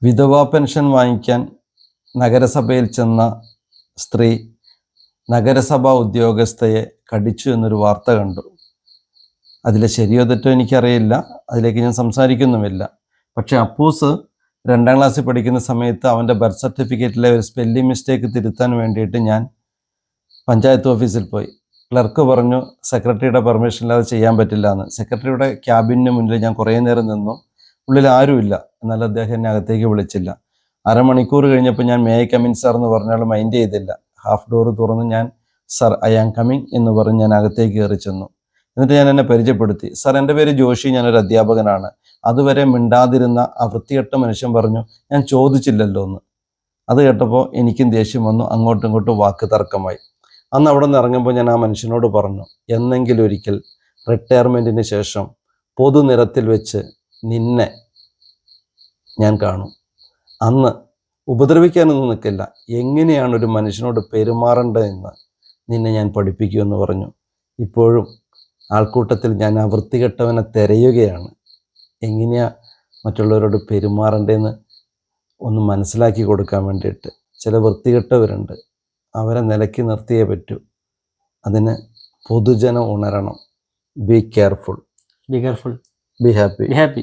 വിധവാ pension വാങ്ങിക്കാൻ നഗരസഭയിൽ ചെന്ന സ്ത്രീ നഗരസഭാ ഉദ്യോഗസ്ഥയെ കടിച്ചു എന്നൊരു വാർത്ത കണ്ടു. അതിലെ ശരിയോ തെറ്റോ എനിക്കറിയില്ല, അതിലേക്ക് ഞാൻ സംസാരിക്കുന്നുമില്ല. പക്ഷെ അപ്പൂസ് 2ാം ക്ലാസ്സിൽ പഠിക്കുന്ന സമയത്ത് അവൻ്റെ ബർത്ത് സർട്ടിഫിക്കറ്റിലെ ഒരു സ്പെല്ലിംഗ് മിസ്റ്റേക്ക് തിരുത്താൻ വേണ്ടിയിട്ട് ഞാൻ പഞ്ചായത്ത് ഓഫീസിൽ പോയി. ക്ലർക്ക് പറഞ്ഞു സെക്രട്ടറിയുടെ പെർമിഷൻ ഇല്ലാതെ ചെയ്യാൻ പറ്റില്ല എന്ന്. സെക്രട്ടറിയുടെ ക്യാബിന് മുന്നിൽ ഞാൻ കുറേ നേരം നിന്നു. ഉള്ളിൽ ആരുമില്ല, എന്നാൽ അദ്ദേഹം എന്നെ അകത്തേക്ക് വിളിച്ചില്ല. അരമണിക്കൂർ കഴിഞ്ഞപ്പോൾ ഞാൻ മേ ഐ കമിൻ സാർ എന്ന് പറഞ്ഞാൽ മൈൻഡ് ചെയ്തില്ല. ഹാഫ് ഡോർ തുറന്ന് ഞാൻ സർ ഐ ആം കമ്മിങ് എന്ന് പറഞ്ഞ് ഞാൻ അകത്തേക്ക് കയറി ചെന്നു. എന്നിട്ട് ഞാൻ എന്നെ പരിചയപ്പെടുത്തി. സാർ, എൻ്റെ പേര് ജോഷി, ഞാനൊരു അധ്യാപകനാണ്. അതുവരെ മിണ്ടാതിരുന്ന ആ വൃത്തികെട്ട മനുഷ്യൻ പറഞ്ഞു ഞാൻ ചോദിച്ചില്ലല്ലോ എന്ന്. അത് കേട്ടപ്പോൾ എനിക്കും ദേഷ്യം വന്നു. അങ്ങോട്ടും ഇങ്ങോട്ടും വാക്ക് തർക്കമായി. അന്ന് അവിടെ നിന്ന് ഇറങ്ങുമ്പോൾ ഞാൻ ആ മനുഷ്യനോട് പറഞ്ഞു, എന്നെങ്കിലും ഒരിക്കൽ റിട്ടയർമെൻറ്റിന് ശേഷം പൊതുനിരത്തിൽ വെച്ച് നിന്നെ ഞാൻ കാണും. അന്ന് ഉപദ്രവിക്കാനൊന്നും നിൽക്കില്ല, എങ്ങനെയാണ് ഒരു മനുഷ്യനോട് പെരുമാറേണ്ടതെന്ന് നിന്നെ ഞാൻ പഠിപ്പിക്കുമെന്ന് പറഞ്ഞു. ഇപ്പോഴും ആൾക്കൂട്ടത്തിൽ ഞാൻ ആ വൃത്തികെട്ടവനെ തിരയുകയാണ്. എങ്ങനെയാ മറ്റുള്ളവരോട് പെരുമാറേണ്ടതെന്ന് ഒന്ന് മനസ്സിലാക്കി കൊടുക്കാൻ വേണ്ടിയിട്ട്. ചില വൃത്തികെട്ടവരുണ്ട്, അവരെ നിലയ്ക്ക് നിർത്തിയേ പറ്റൂ. അതിന് പൊതുജനം ഉണരണം. Be careful, be careful, be happy.